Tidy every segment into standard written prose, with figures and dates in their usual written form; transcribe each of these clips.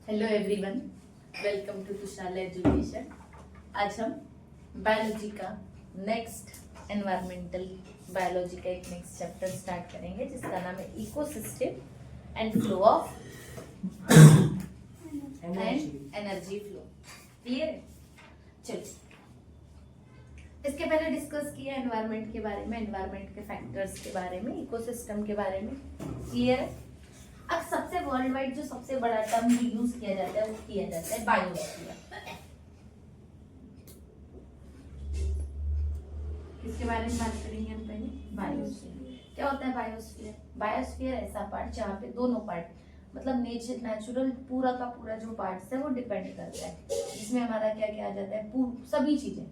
Hello everyone, welcome to Tushar education. आज हम biology का नेक्स्ट एनवायरमेंटल बायोलॉजी का एक नेक्स्ट चैप्टर स्टार्ट करेंगे जिसका नाम है ecosystem and flow of and energy flow. Clear है? चलिए, इसके पहले डिस्कस किया एनवायरमेंट के बारे में, एनवायरमेंट के फैक्टर्स के बारे में, इकोसिस्टम के बारे में। क्लियर है? अब सबसे वर्ल्ड वाइड जो सबसे बड़ा टर्म यूज किया जाता है वो किया जाता है बायोस्फीयर। किसके बारे में बात करेंगे हम पहले? बायोस्फीयर। क्या होता है बायोस्फीयर? बायोस्फीयर ऐसा पार्ट जहाँ पे दोनों पार्ट मतलब नेचुरल पूरा का पूरा जो पार्ट्स है वो डिपेंड करता है, जिसमें हमारा क्या क्या आ जाता है, सभी चीजें,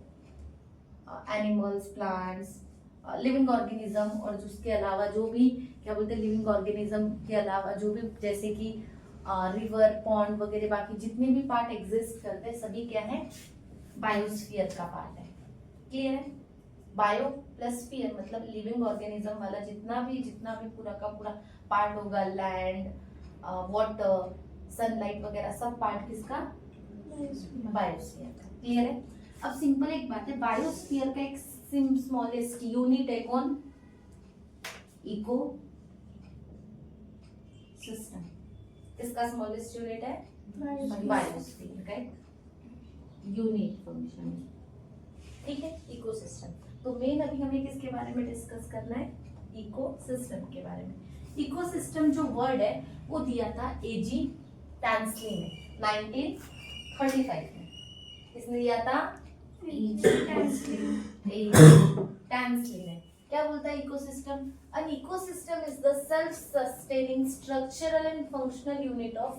एनिमल्स, प्लांट्स, लिविंग ऑर्गेनिज्म, और उसके अलावा जो भी क्या बोलते हैं लिविंग ऑर्गेनिज्म के अलावा जो भी जैसे कि रिवर, पॉन्ड वगैरह बाकी जितने भी पार्ट एग्जिस्ट करते हैं सभी क्या है, बायोस्फीयर का पार्ट है। क्लियर है? बायो प्लस स्फीयर मतलब लिविंग ऑर्गेनिज्म वाला जितना भी पूरा का पूरा पार्ट होगा, लैंड, वाटर, सनलाइट वगैरह सब पार्ट किसका? बायोस्फीयर का। क्लियर है? अब सिंपल एक बात है, बायोस्फीयर का एक स्मॉलेस्ट यूनिट है कौन? Ecosystem. इसका स्मॉलेस्ट यूनिट है बायोस्फीयर का एक यूनिट फंक्शन। ठीक है, इकोसिस्टम। तो मेन अभी हमें किसके बारे में डिस्कस करना है? इकोसिस्टम के बारे में। इकोसिस्टम जो वर्ड है वो दिया था एजी टैंसली ने 1935 में। किसने दिया था? टैंसली ने। क्या बोलता है ecosystem? An ecosystem is the self-sustaining structural and functional unit of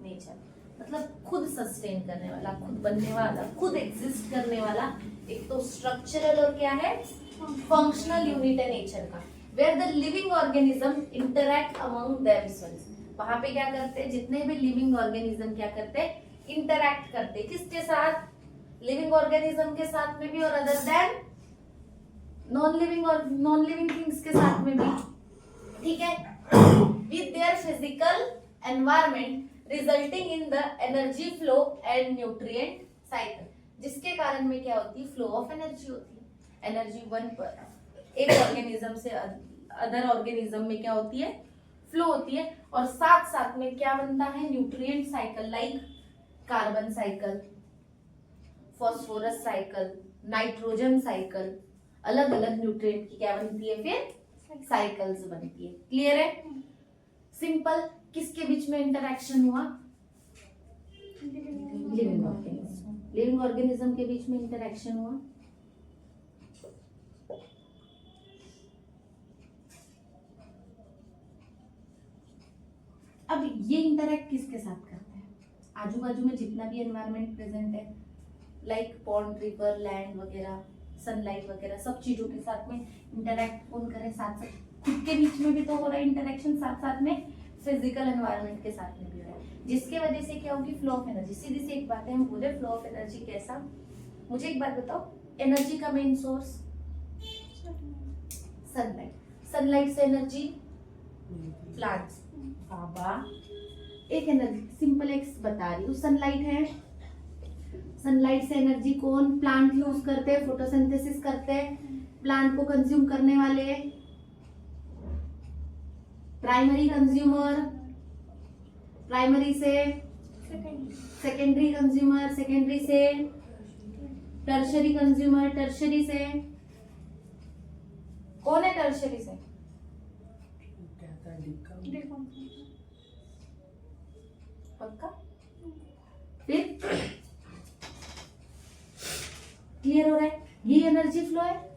nature। मतलब खुद सस्टेन करने वाला, खुद बनने वाला, खुद एग्जिस्ट करने वाला एक तो स्ट्रक्चरल और क्या है, फंक्शनल यूनिट है नेचर का, where the living organism interact among themselves. वहां पे क्या करते हैं, जितने भी लिविंग ऑर्गेनिज्म क्या करते हैं, इंटरैक्ट करते हैं। किसके साथ? लिविंग ऑर्गेनिज्म के साथ में भी और other than non living things के साथ में भी। ठीक है? With their physical environment resulting in the energy flow and nutrient cycle, जिसके कारण में क्या होती है, फ्लो ऑफ एनर्जी होती है। एनर्जी एक ऑर्गेनिज्म से अदर ऑर्गेनिज्म में क्या होती है, फ्लो होती है, और साथ साथ में क्या बनता है, nutrient cycle, like carbon cycle, phosphorus cycle, nitrogen cycle, अलग अलग न्यूट्रिएंट की क्या बनती है, फिर साइकिल्स बनती है। क्लियर है? सिंपल। किसके बीच में इंटरेक्शन हुआ? लिविंग ऑर्गेनिज्म के बीच में इंटरेक्शन हुआ। अब ये इंटरेक्ट किसके साथ करते हैं? आजू बाजू में जितना भी एनवायरनमेंट प्रेजेंट है, लाइक पॉन्ड, रिवर, लैंड वगैरह, सनलाइट वगैरह, सब चीजों के साथ में इंटरेक्ट कौन करे? साथ साथ खुद के बीच में भी तो हो रहा है इंटरेक्शन, साथ साथ में फिजिकल एनवायरनमेंट के साथ में भी हो रहा है, जिसके वजह से क्या होगी, फ्लो ऑफ एनर्जी। सीधी सी एक बात है, हम बोले फ्लो ऑफ एनर्जी कैसा? मुझे एक बात बताओ, एनर्जी का मेन सोर्स सनलाइट। सनलाइट से एनर्जी प्लांट्स। बाबा एक एनर्जी सिंपल एक बता रही हूँ, सनलाइट है, सनलाइट से एनर्जी कौन? प्लांट यूज करते हैं, फोटोसिंथेसिस करते हैं, प्लांट को कंज्यूम करने वाले प्राइमरी कंज्यूमर, प्राइमरी से सेकेंडरी कंज्यूमर, सेकेंडरी से टर्शरी कंज्यूमर, टर्शरी से कौन है? टर्शरी से पक्का? फिर क्लियर हो रहा है? ये एनर्जी फ्लो है।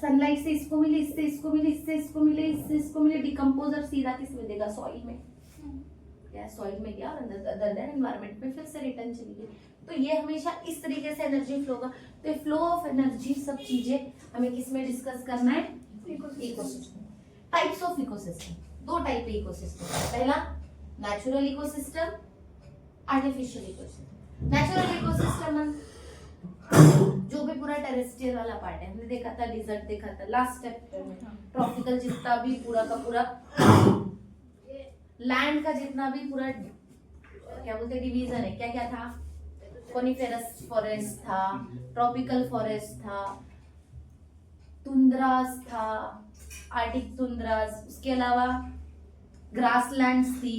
सनलाइट से इसको मिले, इससे इसको मिले, इससे इसको मिले, इससे इसको मिले, डिकम्पोजर सीधा किस में देगा? सॉइल में। क्या सॉइल में गया और अदर देन एनवायरनमेंट में फिर से रिटर्न चली गई। तो ये हमेशा इस तरीके से एनर्जी फ्लो का। तो फ्लो ऑफ एनर्जी सब चीजें हमें किस में डिस्कस करना है? इकोसिस्टम। टाइप्स ऑफ इकोसिस्टम, दो टाइप है इकोसिस्टम। पहला natural ecosystem, artificial ecosystem. Natural ecosystem जो भी पूरा टेरेस्ट्रियल वाला पार्ट है, हमने देखा था, डिजर्ट देखा था लास्ट चैप्टर में, ट्रॉपिकल जितना भी पूरा का पूरा लैंड का जितना भी पूरा क्या बोलते डिवीजन है, क्या क्या था, कोनिफेरस फॉरेस्ट था, ट्रॉपिकल फॉरेस्ट था, तुंद्रास था, आर्टिक तुंद्रास, उसके अलावा ग्रासलैंड्स थी।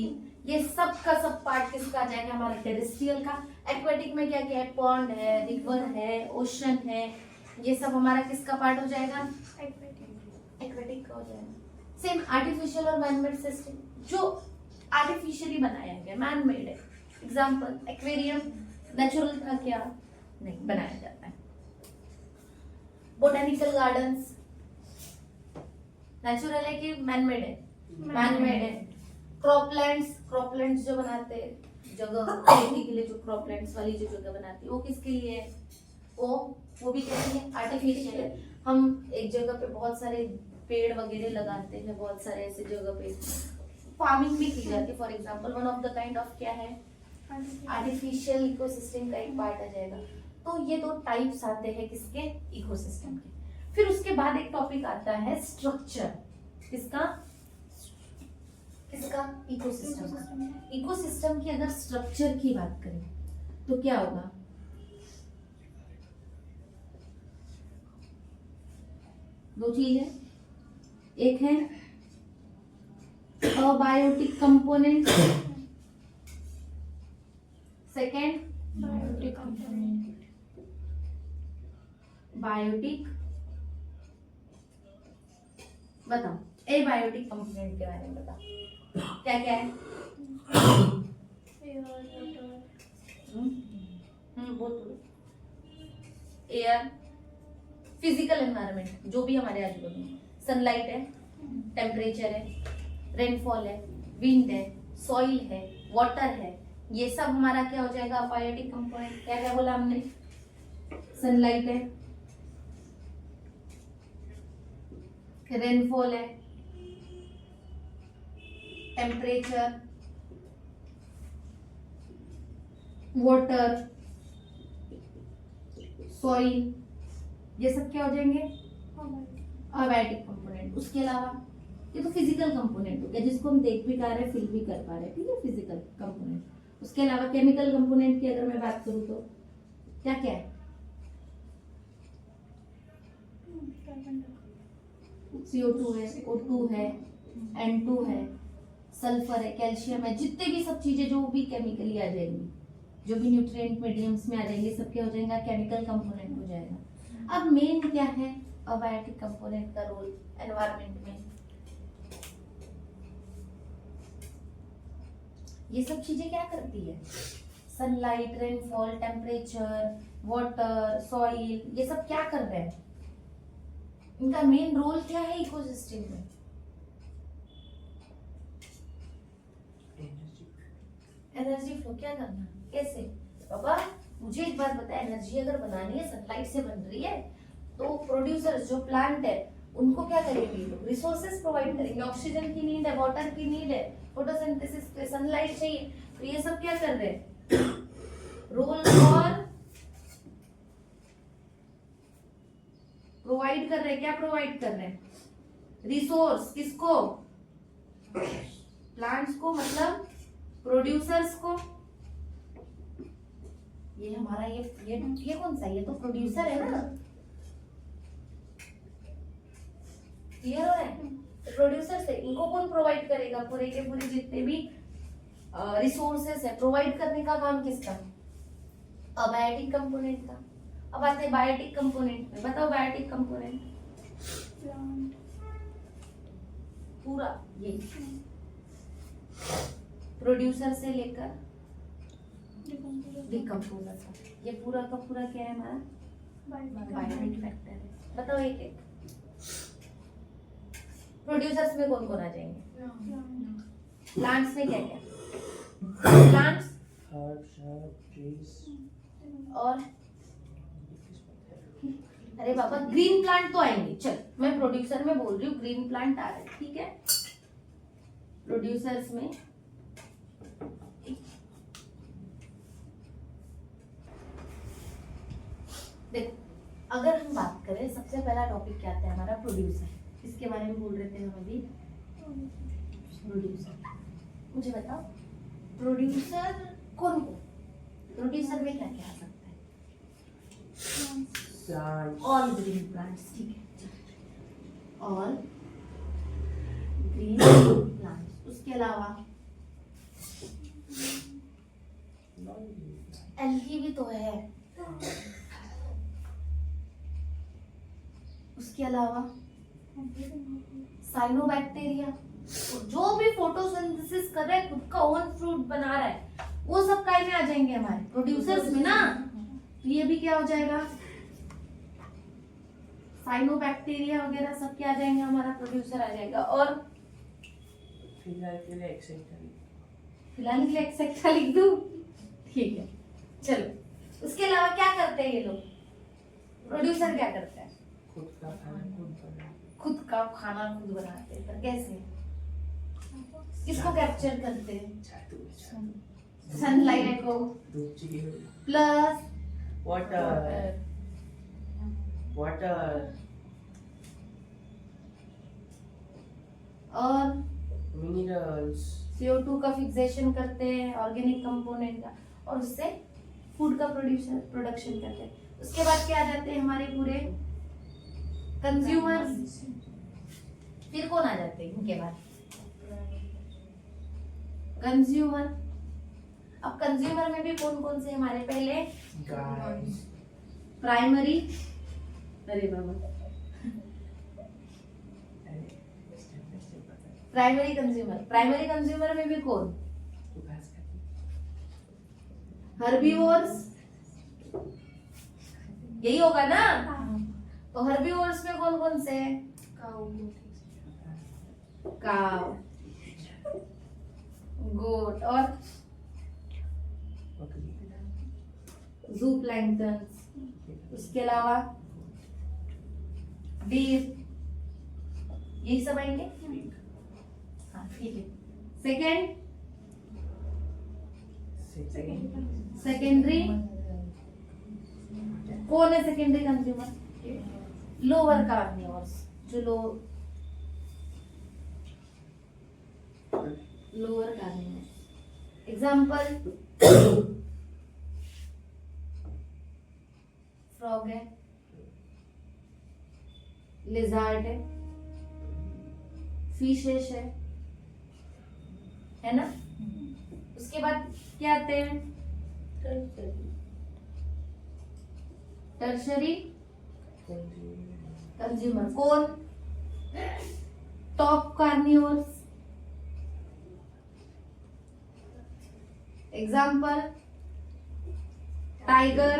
ये सब का सब पार्ट किसका आ जाएगा, हमारा टेरेस्ट्रियल का। एक्वेटिक में क्या क्या है, पॉन्ड है, रिवर है, ओशन है, ये सब हमारा किसका पार्ट हो जाएगा, एक्वेटिक का हो जाएगा। सेम आर्टिफिशियल और मैनमेड सिस्टम, जो आर्टिफिशियली बनाया गया, मैनमेड है। एग्जांपल एक्वेरियम नेचुरल था क्या, नहीं, बनाया जाता है। बोटेनिकल गार्डन्स नेचुरल है कि मैनमेड है, मैनमेड है। क्रॉपलैंड्स जो बनाते हैं जगह खेती के लिए, जो क्रॉपलैंड्स वाली जो जगह बनाती है वो किसके लिए है, वो भी कैसी है, आर्टिफिशियल है। हम एक जगह पे बहुत सारे पेड़ वगैरह लगाते हैं, बहुत सारे ऐसे जगह पे फार्मिंग भी की जाती है। For example one of the kind of क्या है, आर्टिफिशियल इकोसिस्टम का एक पार्ट आ जाएगा। तो ये दो टाइप्स आते हैं किसके, इकोसिस्टम के। फिर उसके बाद एक टॉपिक आता है स्ट्रक्चर, किसका, इकोसिस्टम का। इकोसिस्टम की अगर स्ट्रक्चर की बात करें तो क्या होगा, दो चीज है, एक है अबायोटिक कंपोनेंट, सेकेंड बायोटिक। बताओ एबायोटिक कंपोनेंट के बारे में बताओ, क्या क्या है, एयर, फिजिकल एनवायरनमेंट जो भी हमारे आजू बाजू, सनलाइट है, टेम्परेचर है, रेनफॉल है, विंड है, सॉइल है, वाटर है, ये सब हमारा क्या हो जाएगा, अबायोटिक कंपोनेंट। क्या क्या बोला हमने, सनलाइट है, रेनफॉल है, टेम्परेचर, वाटर, सॉइल, ये सब क्या हो जाएंगे, अबायोटिक कंपोनेंट। उसके अलावा ये तो फिजिकल कंपोनेंट हो गया, जिसको हम देख भी पा रहे हैं, फील भी कर पा रहे हैं, ठीक है, फिजिकल कंपोनेंट। उसके अलावा केमिकल कंपोनेंट की अगर मैं बात करूं तो क्या क्या है, CO2 है, O2 है, N2 है, सल्फर है, कैल्शियम है, जितने भी सब चीजें जो भी केमिकली आ जाएंगी, जो भी न्यूट्रिएंट मीडियम्स में आ जाएंगे, सब क्या हो जाएगा, केमिकल कंपोनेंट हो जाएगा। अब मेन क्या है, अबायोटिक कंपोनेंट का रोल एनवायरनमेंट में। ये सब चीजें क्या करती है, sunlight, rainfall, temperature, water, soil, ये सब क्या कर रहे हैं, इनका मेन रोल क्या है इकोसिस्टम में, एनर्जी फ्लो क्या करना, कैसे। बाबा मुझे एक बात बता, एनर्जी अगर बनानी है, सनलाइट से बन रही है, तो प्रोड्यूसर्स जो प्लांट है उनको क्या करेंगे, रिसोर्सेज प्रोवाइड करेंगे, ऑक्सीजन की नीड है, वाटर की नीड है, फोटोसिंथेसिस पे सनलाइट चाहिए, तो ये सब क्या कर रहे हैं, रोल और प्रोवाइड कर रहे हैं। क्या प्रोवाइड कर रहे हैं, रिसोर्स, किसको, प्लांट्स को, मतलब प्रोड्यूसर्स को। ये हमारा ये कौन सा, ये तो प्रोड्यूसर है ना, क्लियर हो रहा है, प्रोड्यूसर से इनको कौन प्रोवाइड करेगा, पूरे के पूरे जितने भी रिसोर्सेस है, प्रोवाइड करने का काम किसका, अबायोटिक कंपोनेंट का। अब आते हैं बायोटिक कंपोनेंट में, बताओ बायोटिक कंपोनेंट, पूरा ये प्रोड्यूसर से लेकर डिकम्पोजर तक, ये पूरा का पूरा क्या है हमारा, बायोटिक फैक्टर है। बताओ एक एक प्रोड्यूसर्स में कौन कौन आ जाएंगे, प्लांट्स में क्या क्या, प्लांट्स और अरे बाबा ग्रीन प्लांट तो आएंगे, चल मैं प्रोड्यूसर में बोल रही हूँ, ग्रीन प्लांट आ रहे हैं, ठीक है। प्रोड्यूसर्स में देखो, अगर हम बात करें, सबसे पहला टॉपिक क्या आता है हमारा, प्रोड्यूसर, इसके बारे में बोल रहे थे हम अभी, प्रोड्यूसर। मुझे बताओ प्रोड्यूसर कौन को प्रोड्यूसर में क्या क्या आ सकता है? ऑल ग्रीन प्लांट्स, ठीक है, ऑल ग्रीन प्लांट्स। उसके अलावा एल्गी भी तो है। उसके अलावा साइनोबैक्टीरिया, जो भी फोटोसिंथेसिस कर रहा है, खुद का ओन फ्रूट बना रहा है, वो सब काय में आ जाएंगे हमारे प्रोड्यूसर्स में ना। तो ये भी क्या हो जाएगा, साइनोबैक्टीरिया वगैरह सब क्या आ जाएंगे, हमारा प्रोड्यूसर आ जाएगा। और फिलहाल के लिए एक्सेट्रा लिख दूं, ठीक है चलो। उसके अलावा क्या करते हैं ये लोग, प्रोड्यूसर क्या करता है? खुद का खाना खुद बनाते हैं। पर कैसे, किसको कैप्चर करते हैं? सनलाइट को प्लस वाटर और मिनरल्स, CO2 का फिक्सेशन करते हैं, ऑर्गेनिक कंपोनेंट का, और उससे फूड का प्रोडक्शन करते हैं। उसके बाद क्या आ जाते हैं हमारे पूरे कंज्यूमर्स। फिर कौन आ जाते हैं इनके बाद? कंज्यूमर। अब कंज्यूमर में भी कौन कौन से हमारे पहले? प्राइमरी, अरे बाबा, प्राइमरी कंज्यूमर में भी कौन? हर्बीवोर्स, यही होगा ना। तो हर्बीवोर्स में कौन कौन से? काव, गोट और ज़ूप्लैंक्टन। उसके अलावा डीर, यही सब आएंगे। हाँ ठीक है। सेकेंडरी कौन है? सेकेंडरी कंज्यूमर लोअर कार्निवोर्स, जो लोअर कार्निवोर्स। एग्जाम्पल फ्रॉग है, लिजार्ड है, फिशेस है ना। उसके बाद क्या आते हैं? टर्शरी कंज्यूमर कौन? Top carnivores. Example tiger,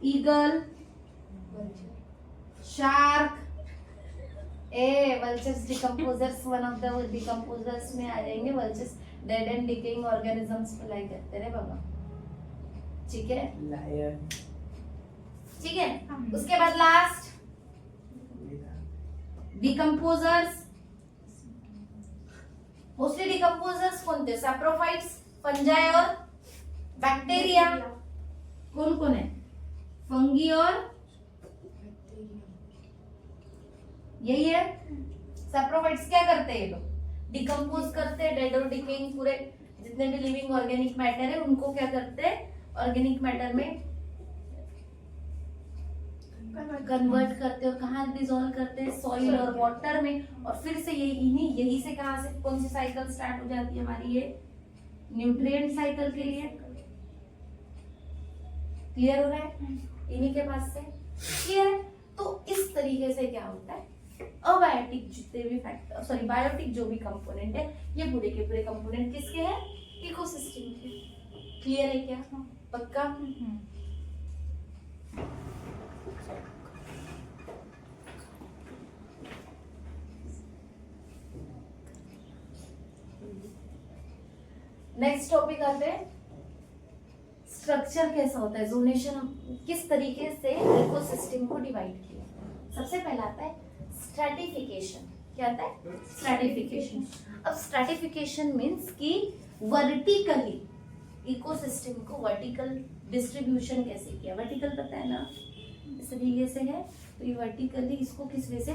eagle, shark. Vultures decomposers, one of the decomposers में आ जाएंगे vultures. Dead and decaying organisms को लाइक करते रहे बाबा, ठीक है, ठीक है। उसके बाद लास्ट डिकम्पोजर्स। मोस्टली डिकम्पोजर्स कौन थे? सैप्रोफाइट्स, फंजाई और बैक्टीरिया। कौन कौन है? फंगी और यही है। सैप्रोफाइट्स क्या करते हैं? ये लोग डिकम्पोज करते हैं, डेड और डिकेइंग पूरे जितने भी लिविंग ऑर्गेनिक मैटर है उनको क्या करते हैं? ऑर्गेनिक मैटर में कन्वर्ट करते हैं। और कहाँ डिसॉल्व करते हैं? सॉइल और वाटर में। और फिर से यही से कहाँ से कौन सी साइकिल स्टार्ट हो जाती है हमारी? ये न्यूट्रिएंट साइकिल के लिए। क्लियर हो रहा है? इन्हीं के पास से क्लियर है। तो इस तरीके से क्या होता है, अबायोटिक जितने भी फैक्टर, सॉरी बायोटिक जो भी कंपोनेंट है, ये पूरे के पूरे कंपोनेंट किसके हैं? इकोसिस्टम के। क्लियर है क्या? पक्का? नेक्स्ट टॉपिक आते हैं, स्ट्रक्चर कैसा होता है, जोनेशन किस तरीके से इकोसिस्टम को डिवाइड किया। सबसे पहला आता है स्ट्रैटिफिकेशन। क्या आता है? स्ट्रैटिफिकेशन। अब स्ट्रैटिफिकेशन मींस कि वर्टिकली इकोसिस्टम को वर्टिकल डिस्ट्रीब्यूशन कैसे किया। वर्टिकल पता है ना, इस तरीके से है। तो ये वर्टिकली इसको किस वे से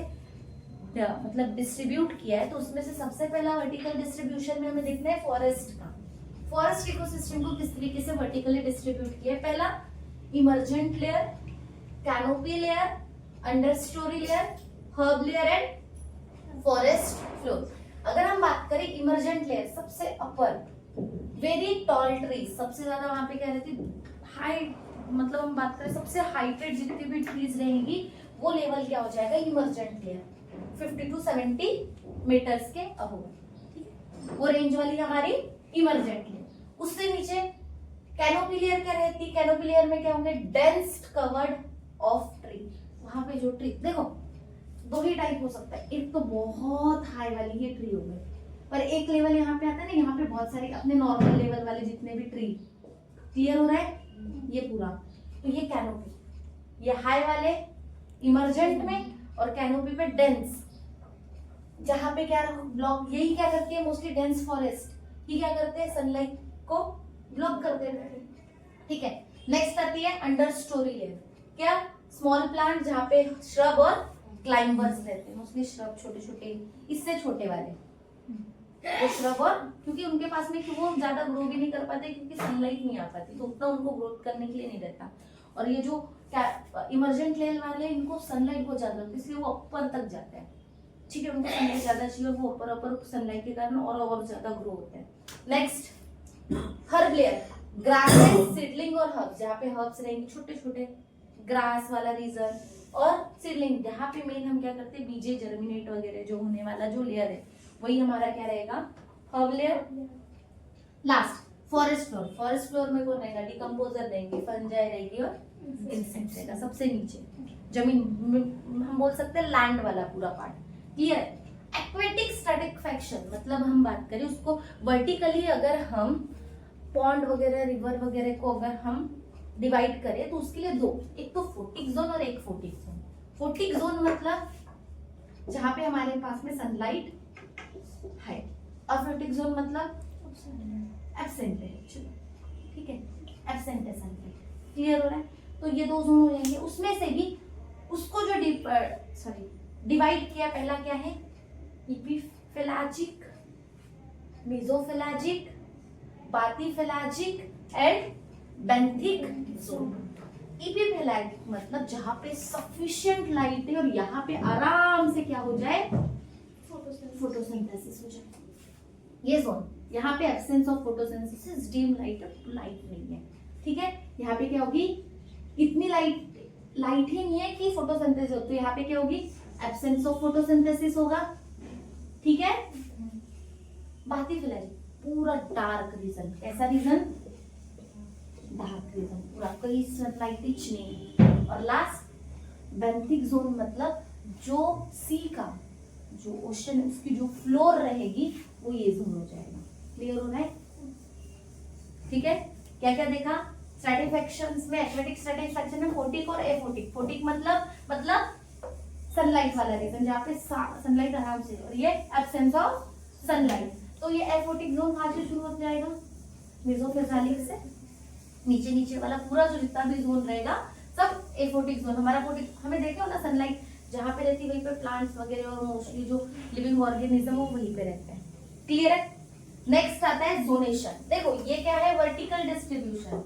मतलब डिस्ट्रीब्यूट किया है, तो उसमें से सबसे पहला वर्टिकल डिस्ट्रीब्यूशन में हमें देखना है फॉरेस्ट का। फॉरेस्ट इकोसिस्टम को किस तरीके से वर्टिकली डिस्ट्रीब्यूट किया है? पहला emergent layer, canopy layer, understory layer, herb layer and forest floor. अगर हम बात करें इमर्जेंट लेयर, सबसे अपर वेरी टॉल ट्री, सबसे ज्यादा वहां पे क्या रहती है? हाई, मतलब हम बात करें सबसे हाइटेड जितनी भी ट्रीज रहेंगी वो लेवल क्या हो जाएगा? इमर्जेंट लेयर, 50 to 70 मीटर्स के अबव, ठीक है, वो रेंज वाली हमारी इमर्जेंट लेयर। उससे नीचे कैनोपी लेयर क्या रहती है? कैनोपी लेयर में क्या होंगे? Dense covered of tree. वहां पे जो ट्री, देखो दो ही टाइप हो सकता है, एक तो बहुत हाई वाली ये ट्री हो गई, पर एक लेवल यहाँ पे आता है ना, यहाँ पे बहुत सारे अपने नॉर्मल लेवल वाले जितने भी ट्री, क्लियर हो रहा है ये पूरा? तो ये कैनोपी, ये हाई वाले इमर्जेंट में, और कैनोपी पे डेंस, जहां पे क्या ब्लॉक, यही क्या करती है मोस्टली डेंस फॉरेस्ट, ये क्या करते हैं? सनलाइट को ब्लॉक कर देते हैं, ठीक है। नेक्स्ट आती है अंडर स्टोरी लेयर, क्या? स्मॉल प्लांट, जहाँ पे श्रब और क्लाइंबर्स रहते हैं, मोस्टली श्रब, छोटे छोटे, इससे छोटे वाले वो श्रब, और क्योंकि उनके पास में वो ज्यादा ग्रो भी नहीं कर पाते क्योंकि सनलाइट नहीं आ पाती, तो उतना उनको ग्रोथ करने के लिए नहीं रहता। और ये जो इमर्जेंट लेयर वाले, इनको सनलाइट बहुत ज्यादा होती है, इसलिए वो ऊपर तक जाते हैं, ठीक है, उनको सनलाइट ज्यादा चाहिए और वो ऊपर सनलाइट के कारण और ज्यादा ग्रो होते हैं। Next herb layer, grasses, seedling और हर्ब्स, जहाँ पे हर्ब्स रहेंगे छोटे छोटे, ग्रास वाला रीजन, और सीडलिंग जहाँ पे मेन हम क्या करते हैं? बीजे जर्मिनेट वगैरह जो होने वाला जो लेयर है वही हमारा क्या रहेगा? Herb layer. Last forest floor, forest floor में कौन रहेगा? डिकम्पोजर रहेंगे, फंजाई रहेगी और इंसेक्ट रहेगा। सबसे नीचे जमीन, हम बोल सकते हैं लैंड वाला पूरा पार्ट, क्लियर? एक्वेटिक स्ट्रैटिफिकेशन, मतलब हम बात करें उसको वर्टिकली, अगर हम पॉन्ड वगैरह, रिवर वगैरह को अगर हम डिवाइड करें तो उसके लिए दो, एक तो फोटिक जोन और एक फोटिक जोन। फोटिक जोन मतलब जहां पे हमारे पास में सनलाइट है, अफोटिक जोन मतलब एब्सेंट है, चलो ठीक है, एब्सेंट है सनलाइट, क्लियर हो रहा है? तो ये दो जोन हो जाएंगे। उसमें से भी उसको जो डिवाइड किया, पहला क्या है? इपीफेलाजिक, मेसोफेलाजिक, बाथीफेलाजिक एंड बेंथिक जोन। इपीफेलाजिक मतलब जहां पे सफिशिएंट लाइट है और यहाँ पे आराम से क्या हो जाए? फोटोसिंथेसिस हो जाए। ये जोन, यहाँ पे absence of photosynthesis, dim light नहीं है, ठीक है। यहाँ पे क्या होगी? इतनी लाइट ही नहीं है कि फोटोसिंथेसिस हो, तो यहाँ पे क्या होगी? एब्सेंस ऑफ फोटोसिंथेसिस होगा, ठीक है। बाथीफेलाजिक पूरा डार्क रीजन, कैसा रीजन? डार्क रीजन, पूरा कोई सनलाइट नहीं। और लास्ट बेंथिक जोन मतलब जो सी का जो ओशन, उसकी जो फ्लोर रहेगी वो ये जोन हो जाएगा, क्लियर हो रहा है? ठीक है, क्या क्या देखा स्ट्रैटिफिकेशंस में? एक्वेटिक स्ट्रैटिफिकेशन में फोटिक और एफोटिक। फोटिक मतलब सनलाइट वाला रीजन जहाँ पे सनलाइट आराम से, और ये एब्सेंस ऑफ सनलाइट। तो ये एफोटिक जोन कहाँ से शुरू हो जाएगा? मेसोफेसालिक से। नीचे वाला पूरा जो जितना भी जोन रहेगा सब एफोटिक जोन। हमारा फोटिक, हमें देखे हो ना, सनलाइट जहाँ पे रहती है वहीं पे प्लांट्स वगैरह और मोस्टली जो लिविंग ऑर्गेनिज्म वो वहीं पे रहते हैं, क्लियर है? नेक्स्ट आता है जोनेशन। देखो ये क्या है? Vertical distribution.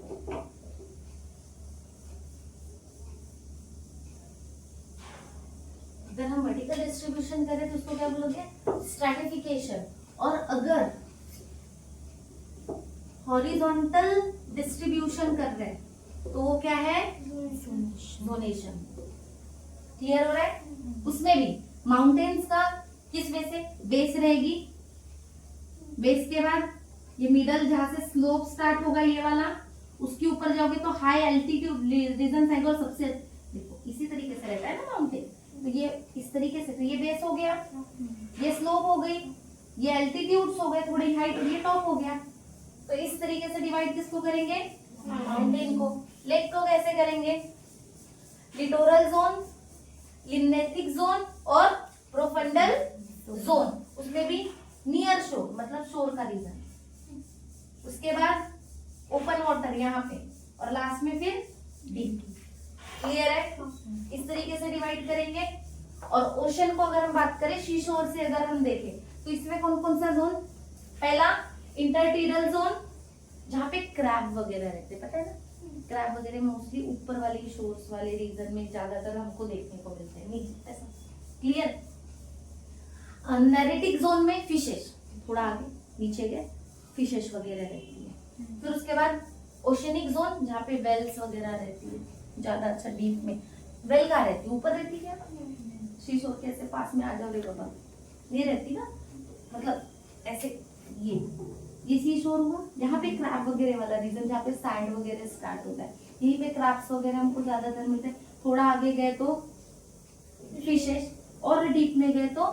अगर हम वर्टिकल डिस्ट्रीब्यूशन करें तो उसको क्या बोलोगे? स्ट्रैटिफिकेशन। और अगर हॉरिजॉन्टल डिस्ट्रीब्यूशन कर रहे हैं तो वो क्या है? जोनेशन। क्लियर हो रहा है? उसमें भी माउंटेन्स का किस वे से? बेस रहेगी, बेस के बाद ये मिडल जहां से स्लोप स्टार्ट होगा ये वाला, उसके ऊपर जाओगे तो हाई एल्टीट्यूड रीजन आएगा। और सबसे देखो इसी तरीके से रहता है ना माउंटेन, तो ये इस तरीके से, तो ये बेस हो गया, ये स्लोप हो गई, ये एल्टीट्यूड्स हो गए थोड़ी हाइट, और ये टॉप हो गया। तो इस तरीके से डिवाइड किसको करेंगे? माउंटेन को। लेक को कैसे करेंगे? लिटोरल जोन, लिम्नेटिक जोन और प्रोफंडल जोन। उसमें भी नियर शोर मतलब शोर का रीजन, उसके बाद ओपन वाटर यहाँ पे, और लास्ट में फिर डीप। क्लियर है? इस तरीके से डिवाइड करेंगे। और ओशन को अगर हम बात करें, शीशोर से अगर हम देखें तो इसमें कौन कौन सा जोन? पहला इंटरटीडल जोन, जहाँ पे क्रैब वगैरह रहते हैं, पता है ना, क्रैब वगैरह मोस्टली ऊपर वाले शोर्स वाले रीजन में ज्यादातर हमको देखने को मिलते हैं, नहीं ऐसा? क्लियर? नेरेटिक जोन में फिशेस, थोड़ा आगे नीचे गए, फिशेस वगैरह रहती है। फिर उसके बाद ओशनिक जोन, जहाँ पे वेल्स वगैरह रहती है ज्यादा। अच्छा, डीप में वेल कहाँ रहती है? ऊपर रहती है क्या? शीशों के ऐसे पास में आ जाओ रे बाबा, ये रहती ना, मतलब ऐसे ये सीशोर हुआ, यहाँ पे क्रैब वगैरह वाला रीजन, जहाँ पे सैंड वगैरह स्टार्ट होता है, यहीं पे क्रैब्स वगैरह हमको ज्यादातर मिलते हैं। थोड़ा आगे गए तो फिशेस, और डीप में गए तो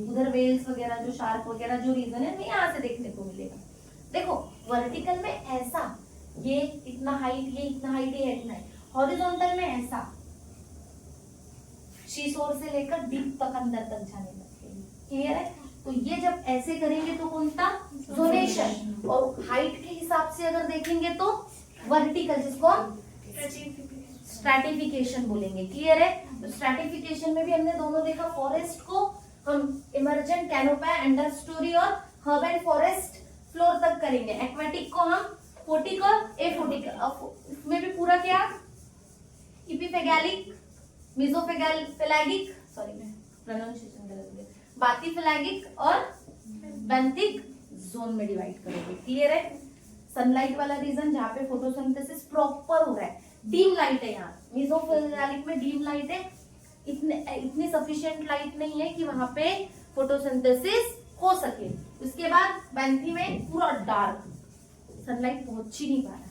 उधर वेल्स वगैरह, जो शार्क वगैरह जो रीजन है हमें यहाँ से देखने को मिलेगा। देखो वर्टिकल में ऐसा, ये इतना हाइट, ये इतना हाइट, ये इतना है। हॉरिजॉन्टल में ऐसा, शीशोर से लेकर डीप तक अंदर तक जाने लगते हैं। क्लियर है? तो ये जब ऐसे करेंगे तो कौन सा? जोनेशन। और हाइट के हिसाब से अगर देखेंगे तो वर्टिकल, जिसको स्ट्रैटिफिकेशन बोलेंगे। क्लियर है? तो स्ट्रैटिफिकेशन में भी हमने दोनों देखा, फॉरेस्ट को हम इमर्जेंट, कैनोपी, अंडर स्टोरी और हर्ब एंड फॉरेस्ट फ्लोर तक करेंगे। एक्वेटिक को हम फोटिक और एफोटिक, इसमें भी पूरा क्या, इपिफेगैलिक, मेसोफेगैलिक, सॉरी मैं प्रोनाउंसिएशन गलत हो गया, बाथीफेलैगिक और बेंथिक जोन में डिवाइड करेंगे। क्लियर है? सनलाइट वाला रीजन, जहाँ पे फोटोसिंथेसिस प्रॉपर हो रहा है, डीम लाइट है यहाँ। मेसोफेगैलिक में डीम लाइट है, इतनी सफिशिएंट लाइट नहीं है कि वहां पे फोटोसिंथेसिस हो सके। उसके बाद बेंथी में पूरा डार्क, सनलाइट पहुंच ही नहीं पा रहा।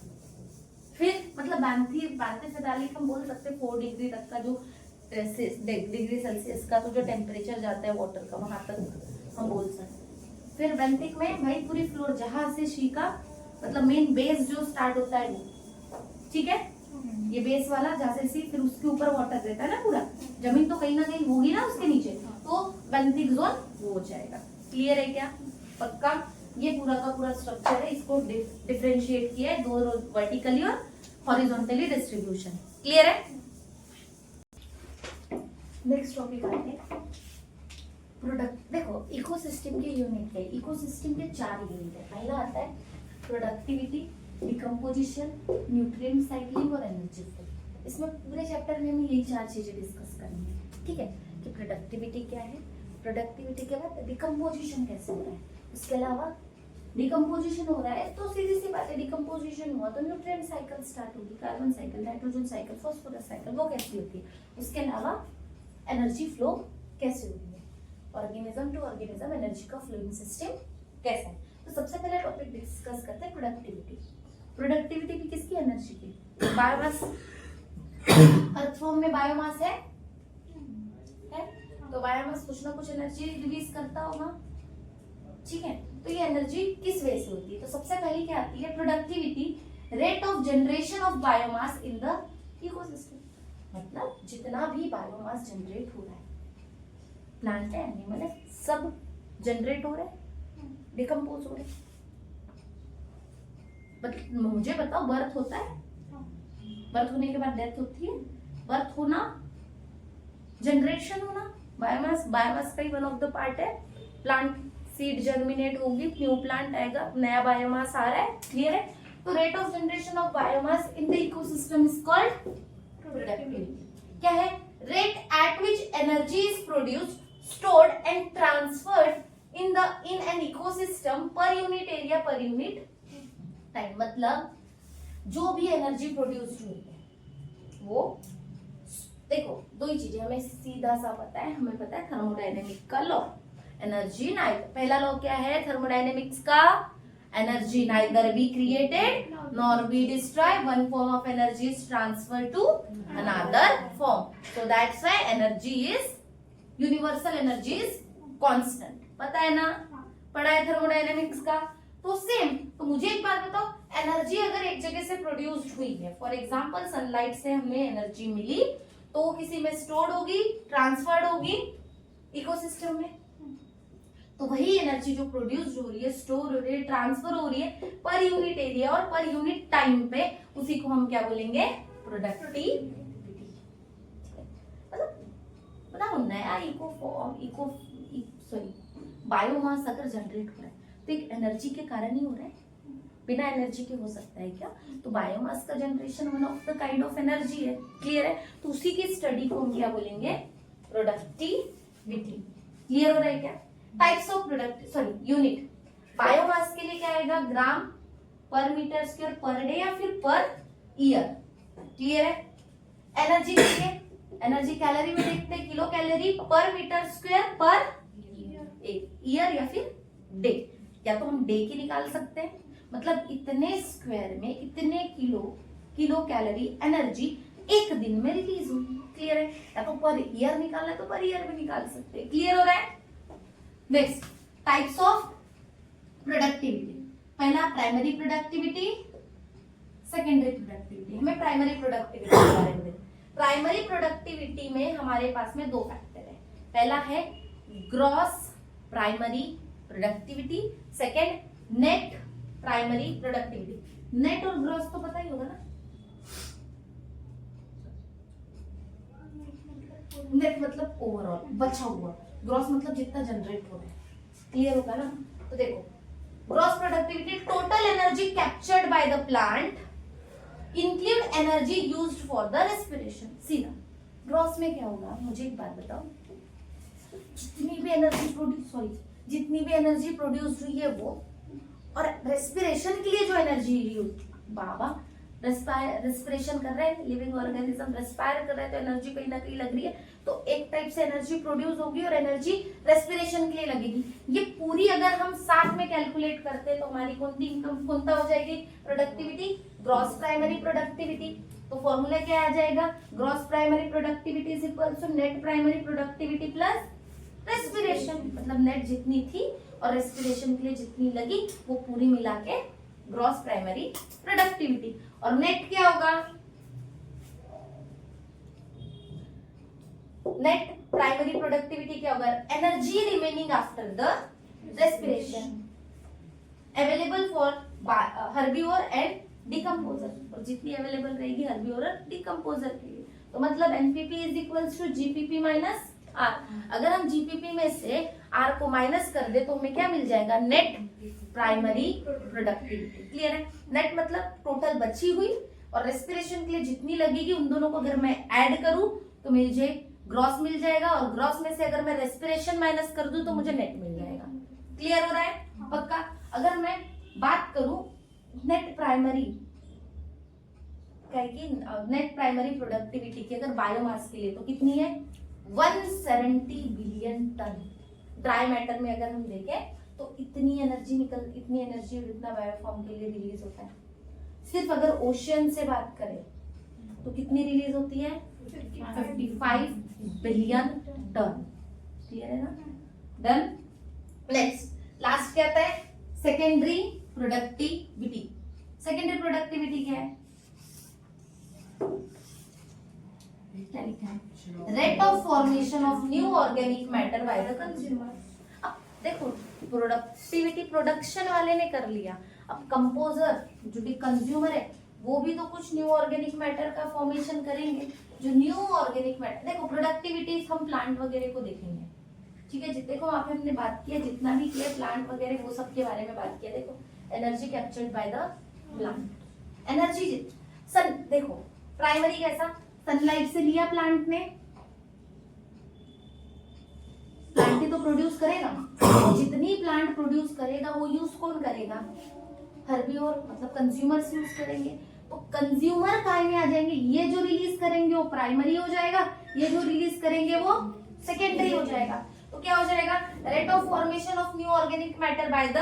फिर मतलब बेंथीफेलैगिक हम बोल सकते हैं 4 डिग्री तक का, जो डिग्री सेल्सियस का तो जो टेम्परेचर जाता है वाटर का, वहां तक हम बोल सकते हैं। फिर बेंथिक में भाई पूरी फ्लोर, जहां से शी का मतलब मेन बेस जो स्टार्ट होता है वो, ठीक है, ये बेस वाला जहाँ से सी, फिर उसके ऊपर वाटर रहता है ना, पूरा जमीन तो कहीं ना कहीं होगी ना उसके नीचे, तो बेंथिक जोन वो हो जाएगा। क्लियर है क्या? पक्का? ये पूरा का पूरा स्ट्रक्चर है, इसको डिफरेंशिएट किया है, दो वर्टिकली और हॉरिजॉन्टली डिस्ट्रीब्यूशन। क्लियर है? नेक्स्ट टॉपिक आते हैं प्रोडक्ट। देखो इकोसिस्टम के यूनिट है, इकोसिस्टम के 4 यूनिट है। पहला आता है प्रोडक्टिविटी, डिकम्पोजिशन, न्यूट्रिएंट साइक्लिंग और एनर्जी फ्लो। इसमें पूरे चैप्टर में हमें यही 4 चीजें डिस्कस करनी है। ठीक है, कि प्रोडक्टिविटी क्या है, प्रोडक्टिविटी के बाद डिकम्पोजिशन कैसे हो रहा है, उसके अलावा डिकम्पोजिशन हो रहा है तो सीधी सी बात है, डिकम्पोजिशन हुआ तो न्यूट्रिएंट साइकिल स्टार्ट होगी, carbon cycle, nitrogen cycle, phosphorus cycle, वो कैसी होती है। उसके अलावा एनर्जी फ्लो कैसे होती है, ऑर्गेनिज्म टू ऑर्गेनिज्म एनर्जी का फ्लोइंग सिस्टम कैसा है। तो सबसे पहले टॉपिक डिस्कस करते हैं प्रोडक्टिविटी। प्रोडक्टिविटी भी किसकी? एनर्जी की। बायोमास, अर्थ फॉर्म में बायोमास है, तो बायोमास कुछ ना कुछ एनर्जी रिलीज करता होगा। ठीक है, तो ये एनर्जी किस वे से होती है? तो सबसे पहले क्या आती है? Productivity, rate of generation of biomass in the ecosystem. मतलब जितना भी बायोमास जनरेट हो रहा है, प्लांट है, एनिमल है, सब जनरेट हो रहे हैं, डिकम्पोज हो रहे हैं। मुझे बताओ, बर्थ होता है, बर्थ होने के बाद डेथ होती है, बर्थ होना, जनरेशन होना, बायोमास, बायोमास का ही वन ऑफ द पार्ट है। प्लांट सीड जर्मिनेट होगी, न्यू प्लांट आएगा, नया बायोमास आ रहा है। क्लियर है? तो rate of generation of biomass in the ecosystem is called productivity. क्या है? Rate at which energy is produced, stored and transferred in an ecosystem per unit area per unit time। मतलब जो भी energy produce हुई है वो, देखो दो ही चीजें हमें सीधा सा पता है, हमें पता है थर्मोडायनेमिक का लॉ, एनर्जी पहला लॉ क्या है थर्मोडायनेमिक्स का? Energy neither be created nor be destroy, one form of energy is transfer to another form, so that's why energy is universal, energy is constant. पता है ना, पढ़ा है थर्मोडायनेमिक्स का। तो सेम, तो मुझे एक बात बताओ, एनर्जी अगर एक जगह से प्रोड्यूस्ड हुई है, फॉर एग्जांपल सनलाइट से हमें एनर्जी मिली, तो वो किसी में स्टोर्ड होगी, ट्रांसफर्ड होगी इकोसिस्टम में, तो वही एनर्जी जो प्रोड्यूस हो रही है, स्टोर हो रही है, ट्रांसफर हो रही है पर यूनिट एरिया और पर यूनिट टाइम पे, उसी को हम क्या बोलेंगे? प्रोडक्टिविटी। बताओ नया बायोमास अगर जनरेट हो रहा है तो एक एनर्जी के कारण ही हो रहा है, बिना एनर्जी के हो सकता है क्या? तो बायोमास का generation one of the kind of energy है। क्लियर है? तो उसी की स्टडी को हम क्या बोलेंगे? प्रोडक्टिविटी। क्लियर हो रहा है क्या? Types of unit. बायोमास के लिए क्या आएगा? ग्राम पर मीटर स्क्वायर पर डे या फिर पर ईयर। क्लियर है? एनर्जी के लिए एनर्जी कैलोरी में देखते हैं, किलो कैलोरी पर मीटर स्क्वायर पर ईयर या फिर डे। या तो हम डे की निकाल सकते हैं, मतलब इतने स्क्वायर में इतने किलो कैलोरी एनर्जी एक दिन में रिलीज होगी। क्लियर है? या तो पर ईयर निकालना है तो पर ईयर भी निकाल सकते हैं। क्लियर हो रहा है? Next, types of productivity. पहला प्राइमरी प्रोडक्टिविटी, सेकेंडरी प्रोडक्टिविटी। हमें प्राइमरी प्रोडक्टिविटी के बारे में। प्राइमरी प्रोडक्टिविटी में हमारे पास में दो फैक्टर है। पहला है gross primary productivity, second net primary productivity. Net और ग्रॉस तो पता ही होगा ना? नेट मतलब ओवरऑल बचा हुआ, ग्रॉस मतलब जितना जनरेट हो रहा है। क्लियर होगा ना? तो देखो, gross productivity total energy captured by the plant include energy used for the respiration. सीधा ग्रॉस में क्या होगा? मुझे एक बात बताओ, जितनी भी एनर्जी प्रोड्यूस हुई है वो, और रेस्पिरेशन के लिए जो एनर्जी यूज, बाबा रेस्पिरेशन कर रहे हैं, लिविंग ऑर्गेनिज्म रेस्पायर कर रहे हैं तो एनर्जी कहीं ना कहीं लग रही है, तो एक टाइप से एनर्जी प्रोड्यूस होगी और एनर्जी रेस्पिरेशन के लिए लगेगी। ये पूरी अगर हम साथ में कैलकुलेट करते हैं तो हमारी कौन हो जाएगी? Productivity, gross primary productivity. तो फॉर्मूला क्या आ जाएगा? Gross primary productivity is equal to net primary productivity plus respiration. मतलब नेट जितनी थी और रेस्पिरेशन के लिए जितनी लगी वो पूरी मिला के ग्रॉस प्राइमरी प्रोडक्टिविटी। और नेट क्या होगा? नेट प्राइमरी प्रोडक्टिविटी क्या होगा? Energy remaining after the respiration available for herbivore and decomposer, और जितनी अवेलेबल रहेगी हर्बिवोर और डिकम्पोजर के लिए। तो मतलब NPP is equals to GPP minus R. अगर हम जीपीपी में से आर को माइनस कर दे तो हमें क्या मिल जाएगा? Net primary productivity. क्लियर है? नेट मतलब टोटल बची हुई, और रेस्पिरेशन के लिए जितनी लगेगी उन दोनों को अगर मैं ऐड करूं तो मुझे ग्रॉस मिल जाएगा, और ग्रॉस में से अगर मैं रेस्पिरेशन माइनस कर दूं तो मुझे नेट मिल जाएगा। क्लियर हो रहा है? पक्का? अगर मैं बात करूं नेट प्राइमरी प्रोडक्टिविटी की अगर बायोमास के लिए, तो कितनी है? 170 बिलियन टन। ड्राई मैटर में अगर हम देखें तो इतनी एनर्जी और इतना बायोफॉर्म के लिए रिलीज होता है। सिर्फ अगर ओशियन से बात करें तो कितनी रिलीज होती है? 55 बिलियन टन। क्लियर है ना? डन। नेक्स्ट, लास्ट क्या आता है? Secondary productivity. सेकेंडरी प्रोडक्टिविटी क्या है? Rate of formation of new organic matter by the consumer. अब देखो, प्रोडक्टिविटी प्रोडक्शन वाले ने कर लिया, अब कंपोजर जो भी कंज्यूमर है वो भी तो कुछ न्यू ऑर्गेनिक मैटर का फॉर्मेशन करेंगे। जो न्यू ऑर्गेनिक मैटर, देखो प्रोडक्टिविटी हम प्लांट वगैरह को देखेंगे, ठीक है? जितने को वहां पे हमने बात किया, जितना भी किया प्लांट वगैरह वो सब के बारे में बात किया। देखो energy captured by the plant, energy sun, देखो प्राइमरी कैसा? सनलाइट से लिया प्लांट ने, प्लांट ही तो प्रोड्यूस करेगा, तो जितनी प्लांट प्रोड्यूस करेगा वो यूज कौन करेगा? हर्बिवोर, मतलब कंज्यूमर्स यूज करेंगे। तो कंज्यूमर काय में आ जाएंगे? ये जो रिलीज करेंगे वो प्राइमरी हो जाएगा, ये जो रिलीज करेंगे वो सेकेंडरी हो जाएगा। तो क्या हो जाएगा? Rate of formation of new organic matter by the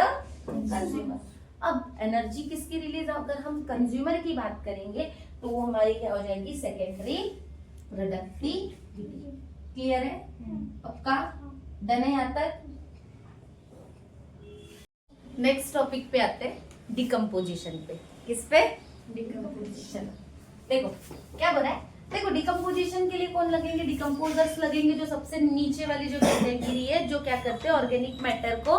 consumer. अब एनर्जी किसकी रिलीज? अगर हम कंज्यूमर की बात करेंगे तो वो हमारी क्या हो जाएगी? Secondary productivity. क्लियर है? पक्का? डन है यहाँ तक? नेक्स्ट टॉपिक पे आते हैं, डिकम्पोजिशन पे। किस पे? डिकम्पोजिशन। देखो क्या बोला है? देखो डिकम्पोजिशन के लिए कौन लगेंगे? डिकम्पोजर्स लगेंगे, जो सबसे नीचे वाली जो कैटेगरी है, जो क्या करते हैं? ऑर्गेनिक मैटर को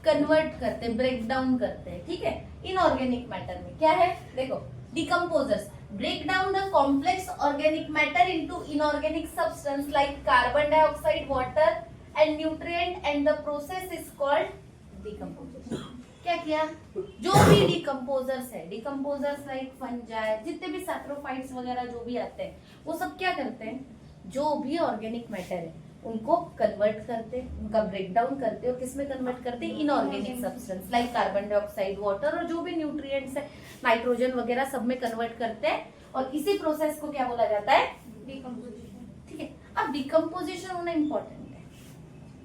कन्वर्ट करते हैं, ब्रेक डाउन करते हैं। ठीक है? इनऑर्गेनिक मैटर में क्या है? देखो Decomposers break down the complex organic matter into inorganic substance like carbon dioxide, water and nutrient, and the process is called decomposition. क्या किया? जो भी डिकम्पोजर्स है, डिकम्पोजर्स लाइक फंजाई, जितने भी सैप्रोफाइट्स वगैरह जो भी आते हैं, वो सब क्या करते हैं? जो भी ऑर्गेनिक मैटर है उनको कन्वर्ट करते, उनका ब्रेक डाउन करते और किसमें कन्वर्ट करते? Inorganic substance like carbon dioxide, water और जो भी न्यूट्रिएंट्स है, नाइट्रोजन वगैरह सब में कन्वर्ट करते हैं और इसी प्रोसेस को क्या बोला जाता है? डिकम्पोजिशन. ठीक है, अब डिकम्पोजिशन होना इंपॉर्टेंट है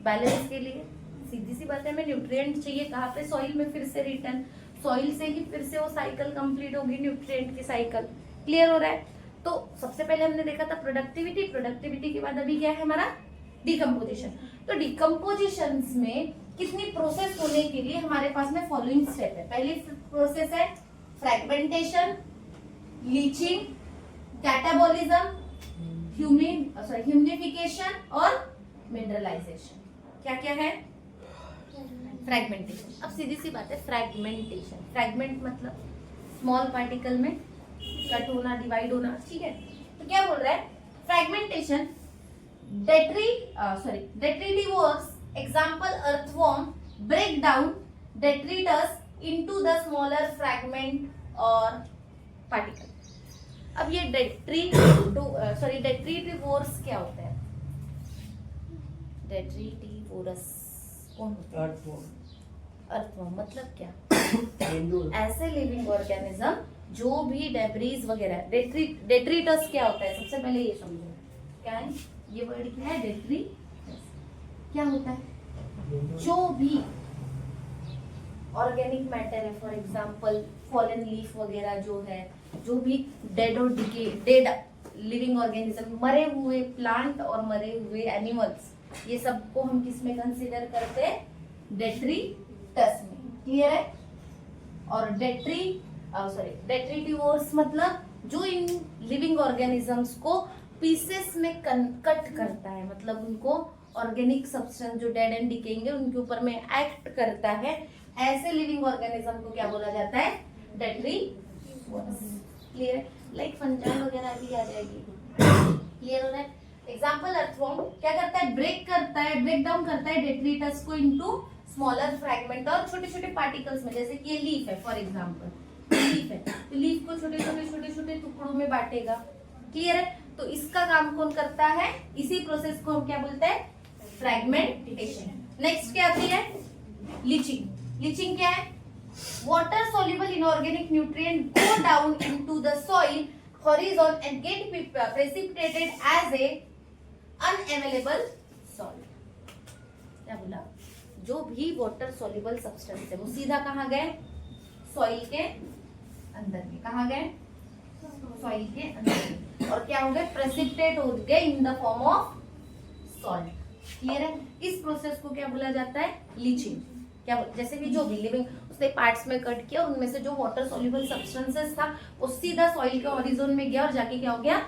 बैलेंस के लिए. सीधी सी बात है, हमें न्यूट्रिएंट चाहिए कहाँ पे? सॉइल में फिर से रिटर्न, सॉइल से ही फिर से वो साइकिल कंप्लीट होगी, न्यूट्रिएंट की साइकिल. क्लियर हो रहा है? तो सबसे पहले हमने देखा था प्रोडक्टिविटी, प्रोडक्टिविटी के बाद अभी क्या है हमारा? डिकम्पोजिशन. तो डिकम्पोजिशन में कितनी प्रोसेस होने के लिए हमारे पास में फॉलोइंग स्टेप है. पहली प्रोसेस है फ्रैगमेंटेशन, लीचिंग, कैटाबोलिज्म, ह्यूमिडिफिकेशन और मिनरलाइजेशन. क्या क्या है? फ्रैगमेंटेशन. अब सीधी सी बात है, फ्रैगमेंटेशन, फ्रैगमेंट मतलब स्मॉल पार्टिकल में कट होना, डिवाइड होना. ठीक है, तो क्या बोल रहा है? Fragmentation, detritivores, example earthworm, break down detritus into the smaller fragment or particle. अब ये detritivores क्या होता है? detritivores कौन होता है? अर्थवर्म मतलब क्या? ऐसे लिविंग ऑर्गेनिज्म जो भी डेब्रीज वगैरह, डेट्रिटस क्या होता है? सबसे पहले ये समझो क्या है ये वर्ड. क्या है डेट्रिटस? क्या होता है? जो भी ऑर्गेनिक मैटर है, फॉर एग्जांपल फॉलन लीफ वगैरह जो है, जो भी डेड और डेड लिविंग ऑर्गेनिज्म, मरे हुए प्लांट और मरे हुए एनिमल्स, ये सबको हम किस में कंसीडर करते हैं? डेट्रिटस में. क्लियर है? और डेट्रिटिवोर्स मतलब जो इन लिविंग ऑर्गेनिजम्स को पीसेस में कट करता है, मतलब उनको ऑर्गेनिक सब्सटेंस जो डेड एंड डिकेइंग है उनके ऊपर में एक्ट करता है. ऐसे लिविंग ऑर्गेनिज्म को क्या बोला जाता है? डेट्रिटिवोर्स. क्लियर है? लाइक फंजाई वगैरह भी आ जाएगी. क्लियर हो रहा है? एग्जाम्पल अर्थवर्म क्या करता है? ब्रेक डाउन करता है डेट्रिटस को इनटू स्मॉलर फ्रैगमेंट और छोटे छोटे पार्टिकल्स में. जैसे कि ये लीफ है, फॉर एग्जांपल लीफ है, तो लीफ को छोटे छोटे टुकड़ों में बांटेगा. क्लियर है? तो इसका काम कौन करता है? इसी प्रोसेस को हम क्या बोलते हैं? फ्रैगमेंटेशन. नेक्स्ट क्या आती है? लीचिंग. लीचिंग क्या है? Water soluble inorganic nutrient go down into the soil horizon and get precipitated as a unavailable salt. क्या बोला? जो भी वाटर soluble substance है वो सीधा कहाँ गए? सॉइल के अंदर में. कहाँ गए? सॉइल के अंदर. और क्या हो गए? प्रेसिपिटेट हो गए in the form of salt. Clear है? इस प्रोसेस को क्या बोला जाता है? लीचिंग. क्या जैसे कि जो भी लिविंग उसने पार्ट्स में कट किया, उनमें से जो वाटर सॉल्युबल सब्सटेंसेस था वो सीधा सॉइल के हॉरिजॉन में गया और जाके क्या हो गया?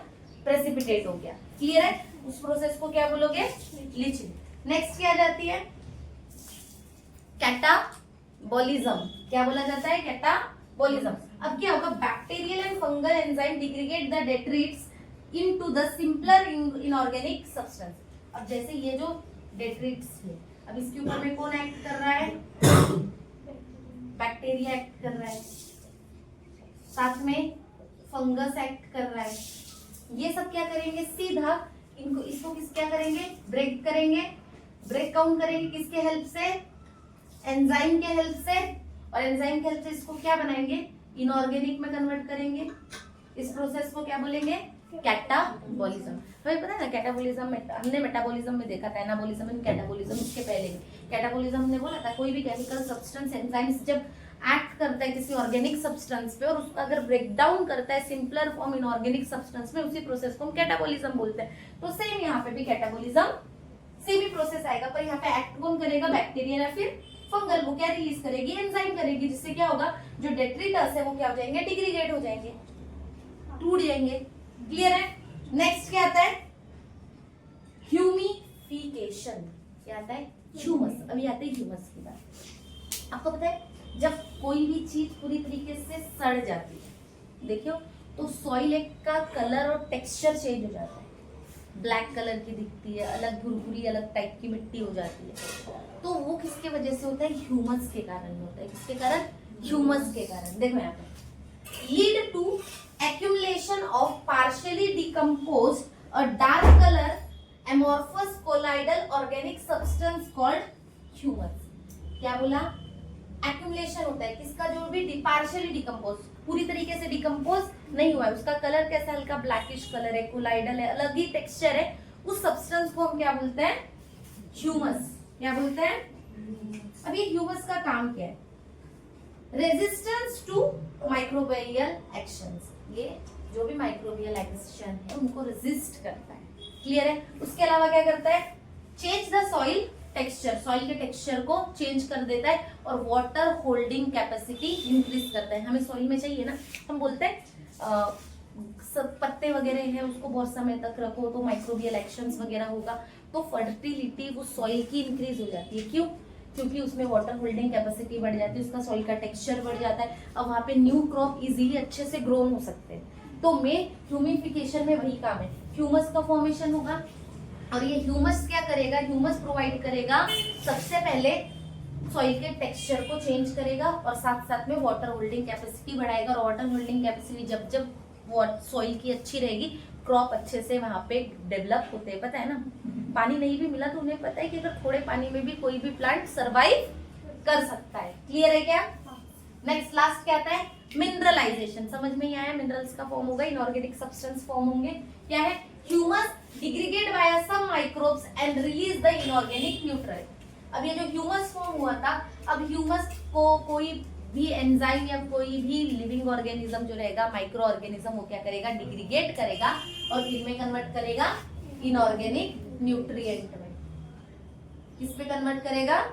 प्रेसिपिटेट हो गया. क्लियर है? उस प्रोसेस को क्या बोलोगे? लीचिंग. नेक्स्ट क्या जाती है? कैटाबोलिज्म. क्या बोला जाता है? कैटाबोलिज्म. अब क्या होगा? Bacterial and fungal enzyme degrade the detritus into the simpler inorganic substance. अब जैसे ये जो डेट्रिट्स है, अब इसके ऊपर में कौन एक्ट कर रहा है? बैक्टीरिया एक्ट कर रहा है, साथ में फंगस एक्ट कर रहा है. ये सब क्या करेंगे? सीधा इसको क्या करेंगे? ब्रेक करेंगे. ब्रेक काउंट करेंगे किसके हेल्प से? एंजाइम के हेल्प से. और एंजाइम के हेल्प से इसको क्या बनाएंगे? इनऑर्गेनिक में कन्वर्ट करेंगे. इस प्रोसेस को क्या बोलेंगे? कैटाबोलिज्म. हमें पता है ना कैटाबोलिज्म में हमने मेटाबॉलिज्म में देखा था, एनाबॉलिज्म एंड कैटाबोलिज्म. इसके पहले कैटाबोलिज्म हमने बोला था कोई भी केमिकल सब्सटेंस एंजाइम्स जब एक्ट करता है किसी ऑर्गेनिक सब्सटेंस पे और उसका अगर ब्रेक डाउन करता है सिंपलर फॉर्म इनऑर्गेनिक सब्सटेंस में, उसी प्रोसेस को हम कैटाबोलिज्म बोलते हैं. तो सेम यहाँ पे भी कैटाबोलिज्म सेम ही प्रोसेस आएगा, पर यहाँ पे एक्ट कौन करेगा? बैक्टीरिया या फिर फंगल. वो क्या रिलीज करेगी? एंजाइम करेगी, जिससे क्या होगा? जो डेट्रिटस है वो क्या हो जाएंगे? डिग्रेडेट हो जाएंगे, टूट जाएंगे. क्लियर है? नेक्स्ट क्या आता है? ह्यूमिफिकेशन. क्या आता है? ह्यूमस. अभी आते हैं ह्यूमस की बात. आपको पता है जब कोई भी चीज पूरी तरीके से सड़ जाती है, देखियो, तो सॉइल एक का कलर और टेक्सचर चेंज हो जाता है, ब्लैक कलर की दिखती है, अलग भुरभुरी अलग टाइप की मिट्टी हो जाती है। तो वो किसके वजह से होता है? ह्यूमस के कारण होता है। किसके कारण? ह्यूमस के कारण। देखो यहाँ पे, lead to accumulation of partially decomposed a dark color amorphous colloidal organic substance called humus। क्या बोला? एक्यूमुलेशन होता है किसका? जो भी पार्शियली डिकम्पोज, पूरी तरीके से डिकम्पोज नहीं हुआ है, उसका कलर कैसा? हल्का ब्लैकिश कलर है, कोलाइडल है, अलग ही टेक्सचर है, उस सब्सटेंस को हम क्या बोलते हैं? ह्यूमस। क्या बोलते हैं? अब ये ह्यूमस का काम क्या है? Resistance to microbial actions. ये जो भी माइक्रोबियल एक्शन है उनको रेजिस्ट करता है। क्लियर है? उसके अलावा क्या करता है? Change the soil texture, soil के टेक्सचर को चेंज कर देता है और वाटर होल्डिंग कैपेसिटी इंक्रीज करता है। हमें सॉइल में चाहिए ना, हम बोलते हैं सब पत्ते वगैरह है उसको बहुत समय तक रखो तो माइक्रोबियल एक्शंस वगैरह होगा, तो फर्टिलिटी वो सॉइल की इंक्रीज हो जाती है। क्यों? क्योंकि उसमें वाटर होल्डिंग कैपेसिटी बढ़ जाती है, उसका सॉइल का टेक्सचर बढ़ जाता है, अब वहाँ पे न्यू क्रॉप इजीली अच्छे से ग्रो हो सकते हैं। तो में ह्यूमिफिकेशन में वही काम है, ह्यूमस का फॉर्मेशन होगा और ये ह्यूमस क्या करेगा? ह्यूमस प्रोवाइड करेगा, सबसे पहले सॉइल के टेक्सचर को चेंज करेगा और साथ साथ में वाटर होल्डिंग कैपेसिटी बढ़ाएगा। और वाटर होल्डिंग कैपेसिटी जब जब सॉइल की अच्छी रहेगी, क्रॉप अच्छे से वहां पे डेवलप होते हैं। पता है ना, पानी नहीं भी मिला तो उन्हें पता है कि अगर थोड़े पानी में भी कोई भी प्लांट सरवाइव कर सकता है। क्लियर है क्या? नेक्स्ट लास्ट क्या आता है? मिनरलाइजेशन। समझ में ही आया? मिनरल्स का फॉर्म होगा, इनऑर्गेनिक सब्सटेंस फॉर्म होंगे। क्या है? Humus degraded by some microbes and release the inorganic nutrient. अब ये जो ह्यूमस फॉर्म हुआ था, अब ह्यूमस को कोई भी एंजाइम या कोई भी लिविंग ऑर्गेनिज्म जो रहेगा, माइक्रो ऑर्गेनिज्म, वो क्या करेगा? डिग्रेडेट करेगा और इनमें कन्वर्ट करेगा इनऑर्गेनिक न्यूट्रिएंट में। किस पे कन्वर्ट करेगा?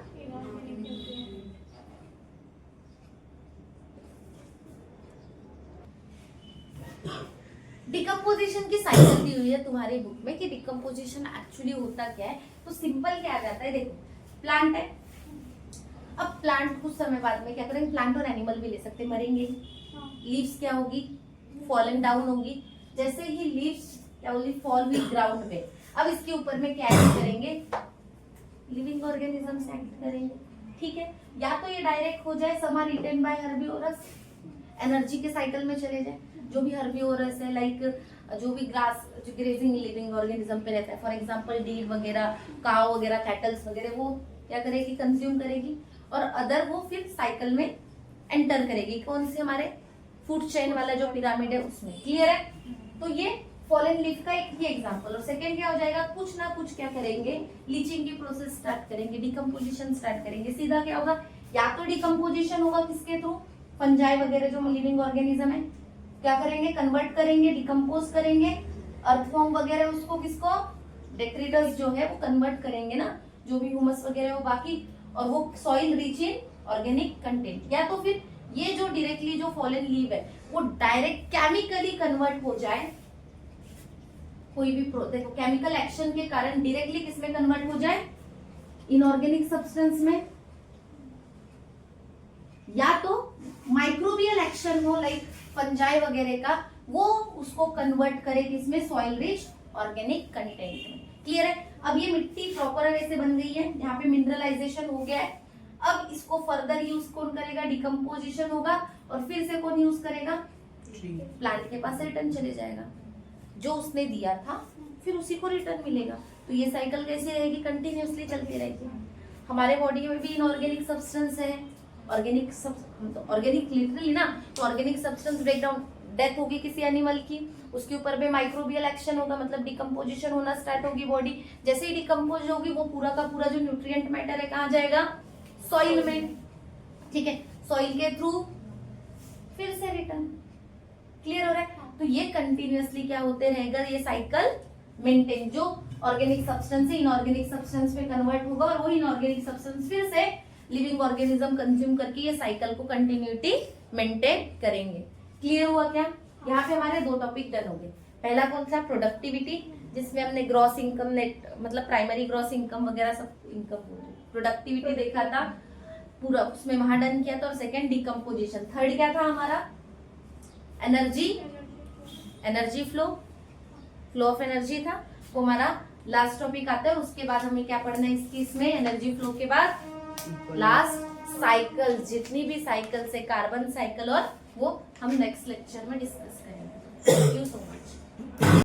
डिकम्पोजिशन की साइकिल दी हुई है तुम्हारी बुक में कि डिकम्पोजिशन एक्चुअली होता क्या है। तो सिंपल क्या आ जाता है, देखो प्लांट है, अब प्लांट कुछ समय बाद में क्या करेंगे? प्लांट और एनिमल भी ले सकते हैं, मरेंगे। लीव्स क्या होगी? फॉलन डाउन होगी। जैसे ही लीव्स क्या होगी? फॉल हुई ग्राउंड पे, अब इसके ऊपर में क्या करेंगे? लिविंग ऑर्गेनिजम्स एक्ट करेंगे। ठीक है, या तो ये डायरेक्ट हो जाए समा रिटेन बाय हर्बिवोरस, एनर्जी के साइकिल में चले जाए। जो भी हर्बिवोरस है, लाइक जो भी ग्रास, जो ग्रेजिंग लिविंग ऑर्गेनिज्म पे रहता है, फॉर एग्जांपल डीर वगैरह, काव वगैरह, कैटल्स वगैरह, वो क्या करेगी? कंज्यूम करेगी। और अदर वो फिर साइकिल में एंटर करेगी। कौन से? हमारे फूड चेन वाला जो पिरामिड है उसमें। क्लियर है? तो ये फॉलन लीफ का एक ही एग्जांपल। और सेकंड क्या हो जाएगा? कुछ ना कुछ क्या करेंगे? लीचिंग की प्रोसेस स्टार्ट करेंगे, डिकम्पोजिशन स्टार्ट करेंगे। सीधा क्या होगा? या तो डिकम्पोजिशन होगा किसके थ्रू? फंजाई वगैरह जो लिविंग ऑर्गेनिज्म है, क्या करेंगे? कन्वर्ट करेंगे, डिकम्पोज करेंगे। अर्थवॉर्म वगैरह उसको किसको? डेट्रिटस जो है वो कन्वर्ट करेंगे ना, जो भी ह्यूमस वगैरह वो बाकी, और वो soil rich in organic content. या तो फिर ये जो डायरेक्टली जो फॉलन लीव है वो डायरेक्ट केमिकली कन्वर्ट हो जाए, कोई भी देखो केमिकल एक्शन के कारण डायरेक्टली किसमें कन्वर्ट हो जाए? इनऑर्गेनिक सब्सटेंस में। या तो माइक्रोबियल एक्शन हो, लाइक फंजाई वगैरह का, वो उसको कन्वर्ट करे किसमें? सॉइल रिच ऑर्गेनिक कंटेंट में। क्लियर है? अब ये मिट्टी प्रॉपर वैसे बन गई है, यहाँ पे मिनरलाइजेशन हो गया है। अब इसको फर्दर यूज कौन करेगा? डिकम्पोजिशन होगा और फिर से कौन यूज करेगा? प्लांट के पास रिटर्न चले जाएगा, जो उसने दिया था फिर उसी को रिटर्न मिलेगा। तो ये साइकिल कैसी रहेगी? कंटिन्यूअसली चलती रहेगी। हमारे बॉडी में भी इनऑर्गेनिक सब्सटेंस है, ऑर्गेनिक ऑर्गेनिक लिटरली ना, तो ऑर्गेनिक सब्सटेंस ब्रेकडाउन, डेथ होगी किसी एनिमल की, उसके ऊपर में माइक्रोबियल एक्शन होगा, मतलब डिकम्पोजिशन होना स्टार्ट होगी बॉडी। जैसे ही डिकम्पोज होगी वो पूरा का पूरा जो न्यूट्रिएंट मैटर है कहाँ जाएगा? सॉइल में। ठीक है, सॉइल के थ्रू फिर से रिटर्न। क्लियर हो रहा है? तो ये कंटिन्यूअसली क्या होते रहेगा? ये साइकिल मेंटेन, जो ऑर्गेनिक सब्सटेंस से इनऑर्गेनिक सब्सटेंस में कन्वर्ट होगा और वो इनऑर्गेनिक सब्सटेंस फिर से लिविंग ऑर्गेनिज्म कंज्यूम करके ये साइकिल को कंटिन्यूटी मेंटेन करेंगे। क्लियर हुआ क्या? यहाँ पे हमारे दो टॉपिक डन हो गए। पहला कौन सा? प्रोडक्टिविटी, जिसमें हमने ग्रॉस इनकम, नेट मतलब प्राइमरी ग्रॉस इनकम वगैरह सब इनकम प्रोडक्टिविटी देखा था पूरा, उसमें वहां डन किया था। और सेकंड डिकम्पोजिशन। थर्ड क्या था हमारा? Energy, energy flow, flow of energy था वो हमारा लास्ट टॉपिक आता है। उसके बाद हमें क्या पढ़ना है इसमें एनर्जी फ्लो के बाद लास्ट साइकिल, जितनी भी साइकिल्स है कार्बन साइकिल और वो हम नेक्स्ट लेक्चर में डिस्कस करेंगे।